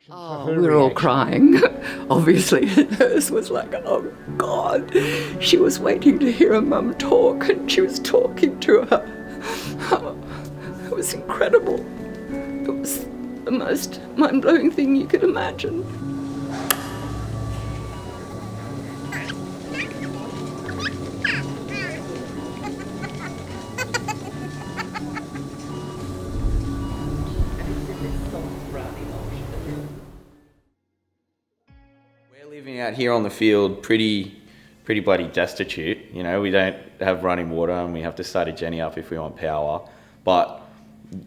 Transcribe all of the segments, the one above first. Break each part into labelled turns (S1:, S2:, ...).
S1: Oh, we were all crying. Obviously, hers was like, oh God. She was waiting to hear her mum talk, and she was talking to her. Oh, it was incredible. It was the most mind-blowing thing you could imagine.
S2: Living out here on the field, pretty bloody destitute. You know, we don't have running water, and we have to start a Jenny up if we want power. But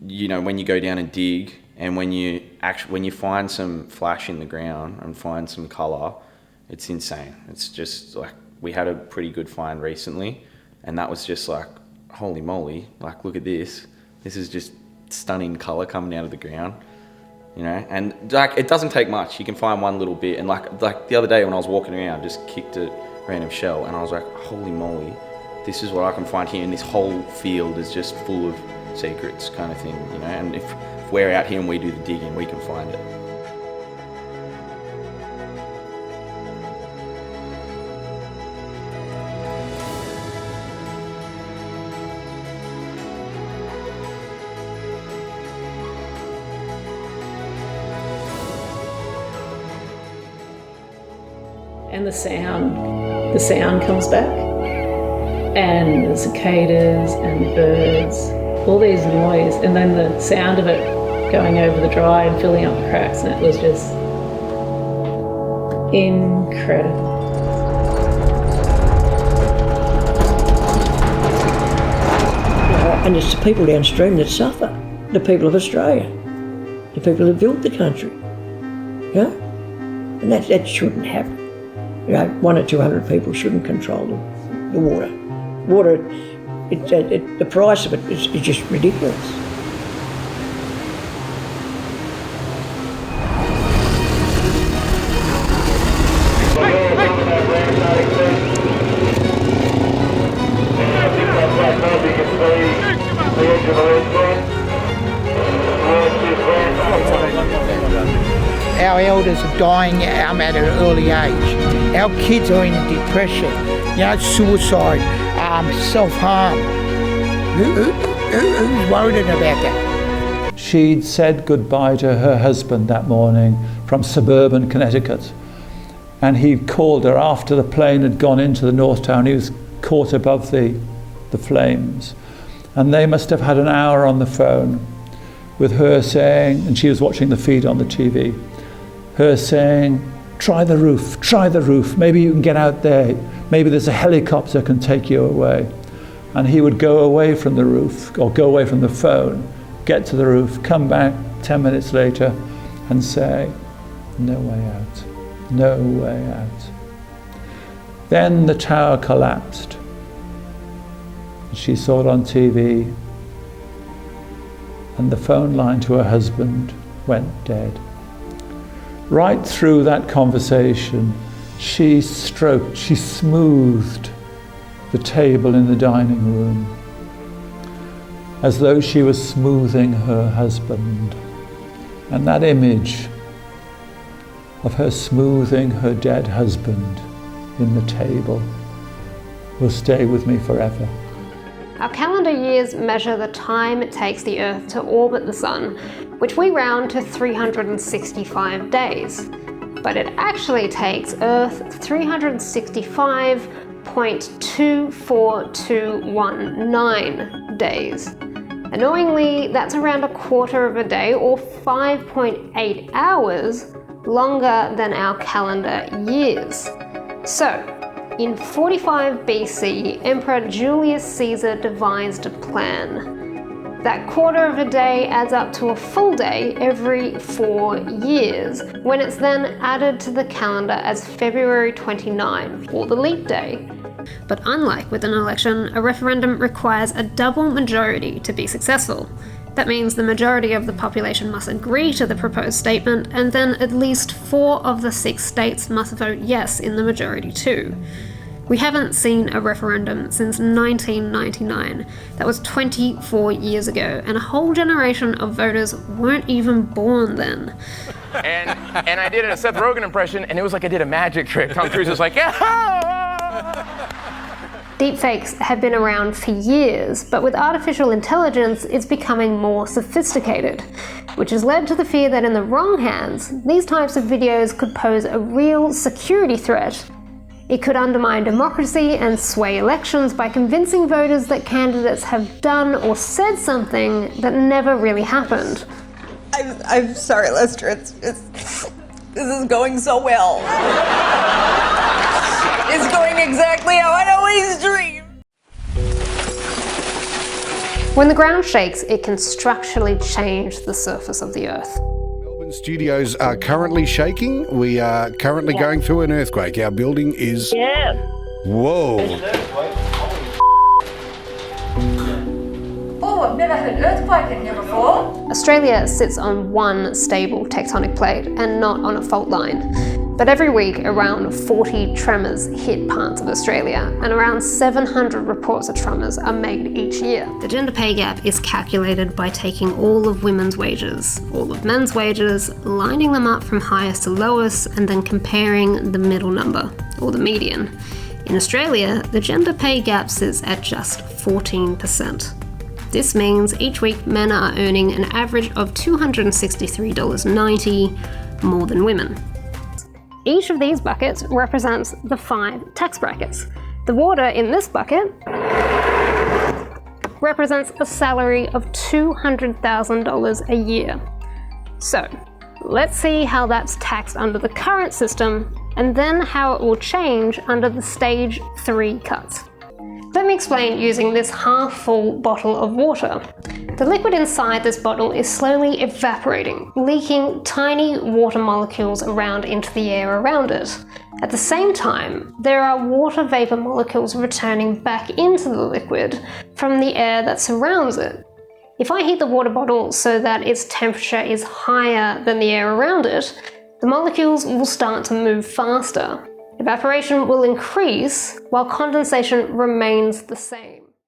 S2: you know, when you go down and dig, and when you find some flash in the ground and find some colour, it's insane. It's just like, we had a pretty good find recently, and that was just like, holy moly! Like, look at this. This is just stunning colour coming out of the ground. You know, and like, it doesn't take much. You can find one little bit, and like the other day when I was walking around, I just kicked a random shell, and I was like, holy moly, this is what I can find here, and this whole field is just full of secrets, kind of thing, you know. And if we're out here and we do the digging, we can find it.
S3: And the sound comes back, and the cicadas and the birds, all these noise, and then the sound of it going over the dry and filling up the cracks, and it was just incredible.
S4: And it's the people downstream that suffer, the people of Australia, the people who built the country, you know? And that shouldn't happen. You know, 100 or 200 people shouldn't control the water. Water, the price of it is just ridiculous.
S5: Our elders are dying at an early age. Our kids are in depression, you know, suicide, self-harm. Who's worried about that?
S6: She'd said goodbye to her husband that morning from suburban Connecticut, and he called her after the plane had gone into the North Tower. He was caught above the flames, and they must have had an hour on the phone with her saying, and she was watching the feed on the TV, her saying, try the roof, maybe you can get out there, maybe there's a helicopter can take you away. And he would go away from the roof, or go away from the phone, get to the roof, come back 10 minutes later and say, no way out, no way out. Then the tower collapsed. She saw it on TV, and the phone line to her husband went dead. Right through that conversation, she smoothed the table in the dining room as though she was smoothing her husband. And that image of her smoothing her dead husband in the table will stay with me forever.
S7: Our calendar years measure the time it takes the Earth to orbit the Sun, which we round to 365 days. But it actually takes Earth 365.24219 days. Annoyingly, that's around a quarter of a day, or 5.8 hours, longer than our calendar years. So, in 45 BC, Emperor Julius Caesar devised a plan. That quarter of a day adds up to a full day every 4 years, when it's then added to the calendar as February 29, or the leap day. But unlike with an election, a referendum requires a double majority to be successful. That means the majority of the population must agree to the proposed statement, and then at least 4 of the 6 states must vote yes in the majority too. We haven't seen a referendum since 1999. That was 24 years ago, and a whole generation of voters weren't even born then.
S8: And I did a Seth Rogen impression, and it was like I did a magic trick. Tom Cruise was like, yeah!
S7: Deepfakes have been around for years, but with artificial intelligence, it's becoming more sophisticated, which has led to the fear that in the wrong hands, these types of videos could pose a real security threat. It could undermine democracy and sway elections by convincing voters that candidates have done or said something that never really happened.
S9: I'm sorry, Lester. This is going so well. It's going exactly how I'd always dreamed.
S7: When the ground shakes, it can structurally change the surface of the Earth.
S10: Melbourne studios are currently shaking. We are currently going through an earthquake. Our building is...
S4: Yeah.
S10: Whoa.
S9: Oh, I've never had an earthquake in here before.
S7: Australia sits on one stable tectonic plate and not on a fault line. But every week, around 40 tremors hit parts of Australia, and around 700 reports of tremors are made each year. The gender pay gap is calculated by taking all of women's wages, all of men's wages, lining them up from highest to lowest, and then comparing the middle number, or the median. In Australia, the gender pay gap sits at just 14%. This means each week men are earning an average of $263.90 more than women. Each of these buckets represents the 5 tax brackets. The water in this bucket represents a salary of $200,000 a year. So, let's see how that's taxed under the current system, and then how it will change under the Stage 3 cuts. Let me explain using this half-full bottle of water. The liquid inside this bottle is slowly evaporating, leaking tiny water molecules around into the air around it. At the same time, there are water vapor molecules returning back into the liquid from the air that surrounds it. If I heat the water bottle so that its temperature is higher than the air around it, the molecules will start to move faster. Evaporation will increase while condensation remains the same.